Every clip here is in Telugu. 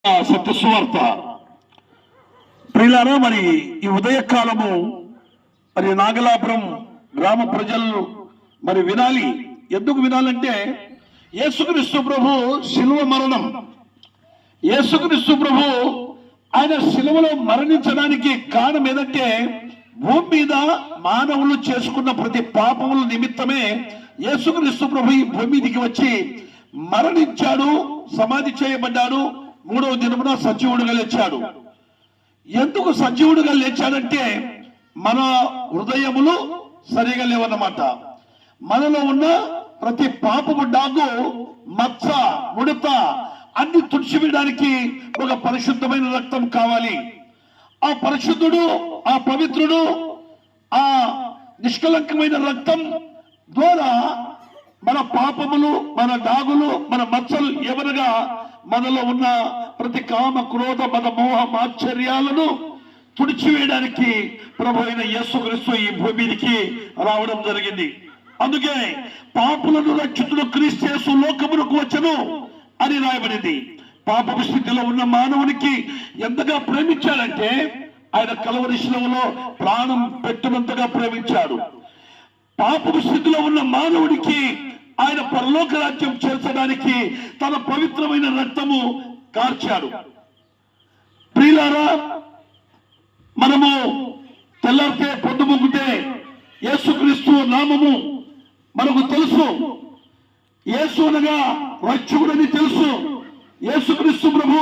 సత్యసువార్త ప్రియులారా, మరి ఈ ఉదయకాలము మరి నాగలాపురం గ్రామ ప్రజలు మరి వినాలి. ఎందుకు వినాలంటే యేసుక్రీస్తు ప్రభు శిలువ మరణం, యేసుక్రీస్తు ప్రభు ఆయన శిలువలో మరణించడానికి కారణం ఏదంటే భూమి మీద మానవులు చేసుకున్న ప్రతి పాపముల నిమిత్తమే యేసుక్రీస్తు ప్రభు ఈ భూమి మీదకి వచ్చి మరణించాడు, సమాధి చేయబడ్డాడు, మూడవ దినమున సజీవుడుగా లేచాడు. ఎందుకు సజీవుడుగా లేచాడంటే మన హృదయములు సరిగా లేవన్నమాట. మనలో ఉన్న ప్రతి పాపము డాగు, మచ్చ, ముడత అన్ని తుడిచివేయడానికి ఒక పరిశుద్ధమైన రక్తం కావాలి. ఆ పరిశుద్ధుడు, ఆ పవిత్రుడు, ఆ నిష్కలంకమైన రక్తం ద్వారా మన పాపములు, మన డాగులు, మన మచ్చలు ఎవరుగా మనలో ఉన్న ప్రతి కామ, క్రోధ, మద, మోహ, ఆశ్చర్యాలను తుడిచివేయడానికి ప్రభు అయిన యేసుక్రీస్తు ఈ భూమి మీదకి రావడం జరిగింది. అందుకే పాపులను రక్షితుడు క్రీస్తు యేసు లోకమునకు వచ్చెను అని రాయబడింది. పాపపు స్థితిలో ఉన్న మానవునికి ఎంతగా ప్రేమించాడంటే ఆయన కలవరి శిలువలో ప్రాణం పెట్టినంతగా ప్రేమించాడు. పాపపు స్థితిలో ఉన్న మానవుడికి ఆయన పరలోక రాజ్యం చేర్చడానికి తన పవిత్రమైన రక్తము కార్చాడు. ప్రియులారా, మనము తెల్లారితే పొద్దుముగ్గుతే యేసుక్రీస్తు నామము మనకు తెలుసు. యేసు అనగా రక్షకుడని తెలుసు. యేసుక్రీస్తు ప్రభు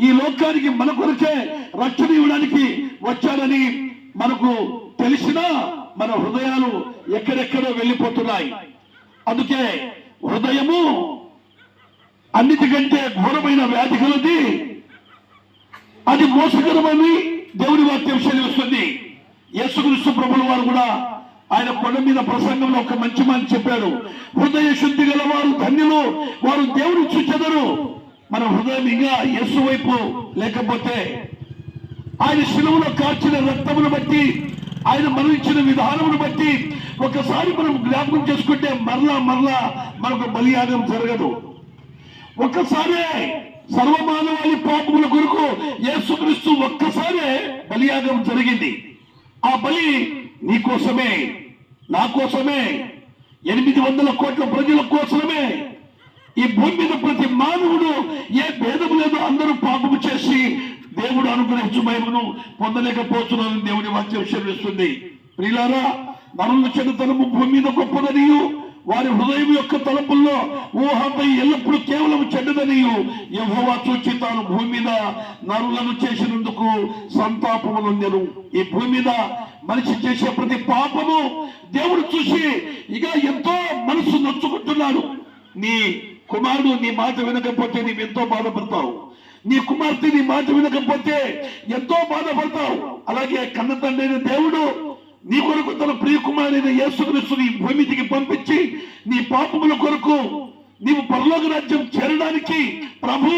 ఈ లోకానికి మన కొరకే రక్షణ ఇవ్వడానికి వచ్చాడని మనకు తెలిసినా మన హృదయాలు ఎక్కడెక్కడో వెళ్ళిపోతున్నాయి. అందుకే హృదయము అన్నిటికంటే ఘోరమైన వ్యాధి కలది, అది మోసకరమని దేవుని వాక్యం సెలవిస్తుంది. యేసుక్రీస్తు ప్రభుల వారు కూడా ఆయన కొండ మీద ప్రసంగంలో ఒక మంచి మాట చెప్పాడు. హృదయ శుద్ధి గల వారు ధన్యులు, వారు దేవుని చూచెదరు. మన హృదయం ఇంకా యేసు వైపు లేకపోతే, ఆయన శిలువలో కార్చిన రక్తమును బట్టి, ఆయన మరణించిన విధానమును బట్టి ఒకసారి మనం జ్ఞాపకం చేసుకుంటే మరలా మనకు బలియాగం జరగదు. ఒక్కసారే సర్వమానవాళి పాపముల కొరకు యేసుక్రీస్తు ఒక్కసారే బలియాగం జరిగింది. ఆ బలి నీ కోసమే, నా కోసమే, 800 కోట్ల ప్రజల కోసమే. ఈ భూమి మీద ప్రతి మానవుడు ఏ భేదము లేదో అందరూ పాపము చేసి దేవుడు అనుగ్రహించు మహిమను పొందలేకపోతున్నారని దేవుని వాక్యం సెలవిస్తుంది. ప్రియులారా, నరుల చెడుతనము భూమి మీద గొప్పదనియు, వారి హృదయం యొక్క తలపుల్లో ఊహపై ఎల్లప్పుడూ కేవలం చెడ్డదనియు యెహోవా చూచి తాను భూమి మీద నరులను చేసినందుకు సంతాపమునొందెను. ఈ భూమి మీద మనిషి చేసే ప్రతి పాపము దేవుడు చూసి ఇక ఎంతో మనసు నొచ్చుకుంటున్నాడు. నీ కుమారుడు నీ మాట వినకపోతే నీవు ఎంతో బాధపడతావు. నీ కుమార్తె నీ మాట వినకపోతే ఎంతో బాధపడతావు. అలాగే కన్న తండ్రి అయిన దేవుడు నీ కొరకు తన ప్రియ కుమారుడైన యేసుక్రీస్తుని భూమికి పంపించి నీ పాపముల కొరకు నీవు పరలోక రాజ్యం చేరడానికి ప్రభు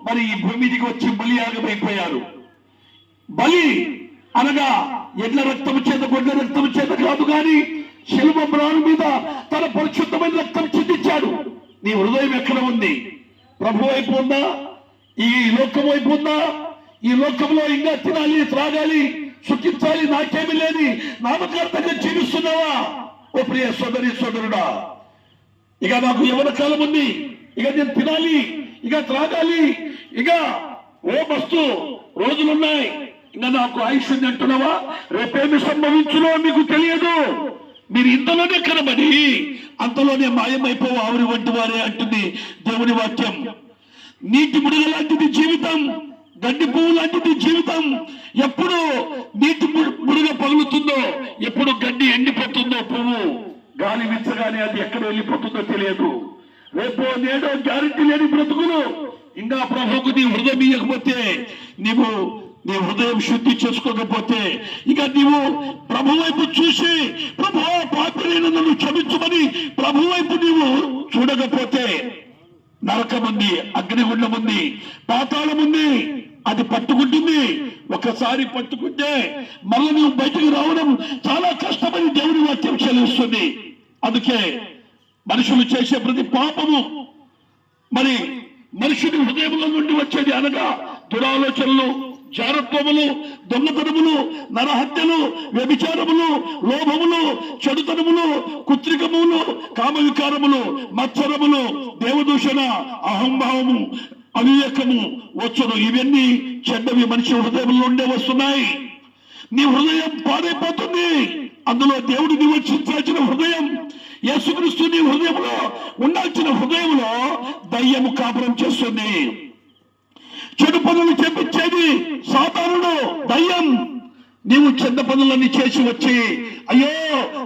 మరి ఈ భూమికి వచ్చి బలియాగమైపోయారు. బలి అనగా ఎడ్ల రక్తము చేత, గొడ్ల రక్తము చేత కాదు, కానీ శిలువ మ్రాను మీద తన పరిశుద్ధమైన రక్తం చిందించాడు. నీ హృదయం ఎక్కడ ఉంది? ప్రభు వైపు ఉందా? ఈ లోకం వైపు ఉందా? ఈ లోకంలో ఇంకా తినాలి, త్రాగాలి, సుఖించాలి, నాకేమి లేని నామకార్థంగా జీవిస్తున్నావా? ఓ ప్రియ సోదరి సోదరుడా, ఇక నాకు యవ్వన కాలం ఉంది, ఇక నేను తినాలి, ఇక త్రాగాలి, ఇక ఓ మస్తు రోజులున్నాయి, ఇంకా నాకు ఆయుష్ ఉంది అంటున్నావా? రేపేమి సంభవించునో మీకు తెలియదు. మీరు ఇంతలోనే కనబడి అంతలోనే మాయమైపోవు ఆవిరి వంటి వారే అంటుంది దేవుని వాక్యం. నీటి బుడగ లాంటిది జీవితం, గడ్డి పువ్వు లాంటిది జీవితం. ఎప్పుడు నీటి బుడగ పగులుతుందో, ఎప్పుడు గడ్డి ఎండిపోతుందో, పువ్వు గాలి విచ్చగానే అది ఎక్కడ వెళ్ళిపోతుందో తెలియదు. రేపో నేడో గ్యారెంటీ లేని బ్రతుకులు. ఇంకా ప్రభువుకు నీ హృదయం ఇవ్వకపోతే, నీ హృదయం శుద్ధి చేసుకోకపోతే, ఇక నీవు ప్రభు వైపు చూసి ప్రభు పాపినైన నన్ను క్షమించమని ప్రభు వైపు నీవు చూడకపోతే, నరకం ఉంది, అగ్నిగుండం ఉంది, పాతాళం ఉంది, అది పట్టుకుంటుంది. ఒకసారి పట్టుకుంటే మళ్ళీ నువ్వు బయటకు రావడం చాలా కష్టమని దేవుని వాక్యం చెల్లిస్తుంది. అందుకే మనుషులు చేసే ప్రతి పాపము మరి మనుషుని హృదయంలో నుండి వచ్చేది అనగా దురాలోచనలు, జారత్వములు, దొంగతనములు, నరహత్యలు, వ్యభిచారములు, లోభములు, చెడుతనములు, కుత్రికములు, కామవికారములు, మత్సరములు, దేవదూషణ, అహంభావము, అవివేకము వచ్చును. ఇవన్నీ చెడ్డవి మనిషి హృదయంలో ఉండే వస్తున్నాయి. నీ హృదయం పాడైపోతుంది. అందులో దేవుడు నివసించాల్సిన హృదయం, యేసుక్రీస్తు నీ హృదయంలో ఉండాల్సిన హృదయంలో దయ్యము కాపురం చేస్తుంది. చెడు పనులు చేపించేది సాతానుడు, దయ్యం. నీవు చెడ్డ పనులన్నీ చేసి వచ్చి, అయ్యో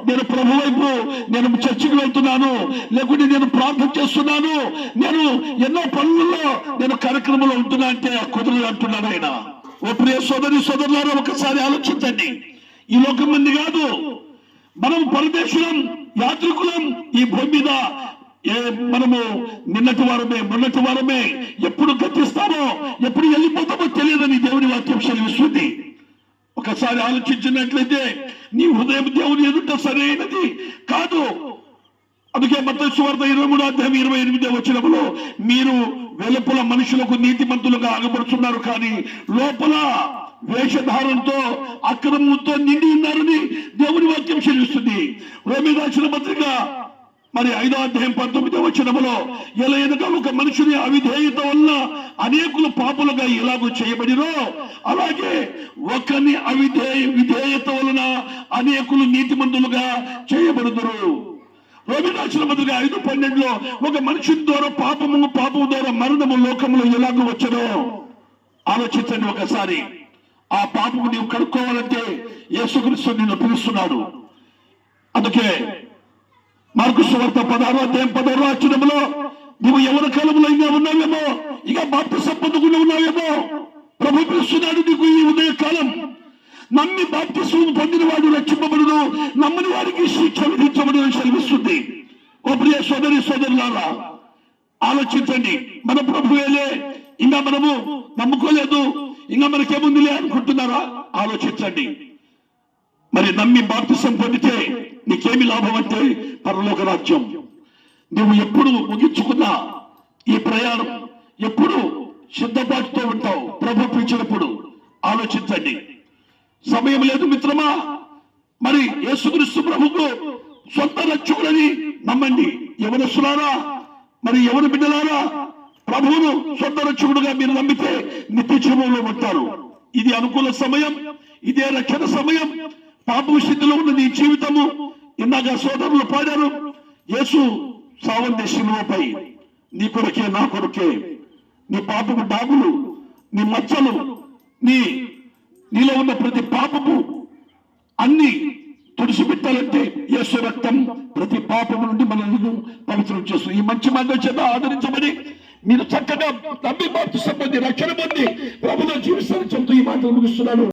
నేను ప్రభు వైపు, నేను చర్చికి వెళ్తున్నాను, లేకుంటే నేను ప్రార్థన చేస్తున్నాను, నేను ఎన్నో పనులలో నేను కార్యక్రమంలో ఉంటున్నా అంటే కుదరదు అంటున్నాను ఆయన. ఓ ప్రియ సోదరి సోదరులారా, ఒకసారి ఆలోచించండి. ఈ లోకం మంది కాదు, మనం పరదేశులం, యాత్రికులం. ఈ భూమి మీద మనము నిన్నటి వారమే, మొన్నటి వారమే. ఎప్పుడు గతిస్తామో, ఎప్పుడు వెళ్ళిపోతామో తెలియదని దేవుని వాక్యం సెలవిస్తుంది. ఒకసారి ఆలోచించినట్లయితే నీ హృదయం దేవుని ఎదుట సరైనది కాదు. అందుకే మత్తయి సువార్త 23:28 మీరు వెలుపల మనుషులకు నీతిమంతులుగా అగపడుతున్నారు, కానీ లోపల వేషధారంతో, అక్రమంతో నిండి ఉన్నారని దేవుని వాక్యం సెలవిస్తుంది. రోమీయులకు రాసిన పత్రిక 5:19 ఎలాగనగా ఒక మనుషుని అవిధేయత వల్ల అనేకులు పాపులుగా ఎలాగో చేయబడినో, అలాగే ఒకని విధేయత వలన అనేకులు నీతిమంతులుగా చేయబడుదురు. రోమీయులకు రాసిన పత్రిక 5:12 ఒక మనుషుని ద్వారా పాపము ద్వారా మరణము లోకములో ఎలాగో వచ్చనో ఆలోచించండి ఒకసారి. ఆ పాపము నీవు కడుక్కోవాలంటే యేసుక్రీస్తు నిన్ను పిలుస్తున్నాడు. అందుకే మార్కు సువార్త 16:16 నువ్వు ఎవరి కాలంలో ఇంకా ఉన్నావేమో, ఇక బాప్తిసం పొందకుండా ఉన్నావేమో, ప్రభు పిలుస్తున్నాడు నీకు ఈ ఉదయ కాలం. నమ్మి బాప్తిసం పొందిన వాడు రక్షింపబడును, నమ్మని వారికి శిక్ష విధించబడును సెలవిస్తుంది. ఓ ప్రియ సోదరి సోదరులారా, ఆలోచించండి. మన ప్రభువేలే, ఇంకా మనము నమ్ముకోలేదు, ఇంకా మనకేముందిలే అనుకుంటున్నారా? ఆలోచించండి. మరి నమ్మి బాప్తిసం పొందితే నీకేమి లాభం అంటే పరలోక రాజ్యం. నువ్వు ఎప్పుడు ముగించుకున్నా ఈ ప్రయాణం, ఎప్పుడు సిద్ధపాటుతో ఉంటావు ప్రభు పిలిచినప్పుడు. ఆలోచించండి. సమయం లేదు మిత్రమా. మరి యేసుక్రీస్తు ప్రభుకు సొంత రక్షకుడని నమ్మండి. యవనస్తులారా, మరి యవన బిడ్డలారా, ప్రభువును సొంత రక్షకుడుగా మీరు నమ్మితే నిత్య జీవంలో ఉంటారు. ఇది అనుకూల సమయం, ఇదే రక్షణ సమయం. పాప స్థితిలో ఉన్న నీ జీవితము, ఇందాక సోదరులు పాడారు, యేసు సావంది శిలువపై నీ కొరకే నా కొరకే. నీ పాపము డాగులు, నీ మచ్చలు, నీలో ఉన్న ప్రతి పాపము అన్ని తుడిసిపెట్టాలంటే యేసు రక్తం ప్రతి పాపము నుండి మనల్ని పవిత్రం చేస్తుంది. ఈ మంచి మార్గం చేత ఆదరించబడి మీరు చక్కగా నమ్మి బాప్తిసం పొంది రక్షణ పొంది ప్రభువులో జీవిస్తారని చెబుతూ ఈ మాటలు ముగిస్తున్నాను.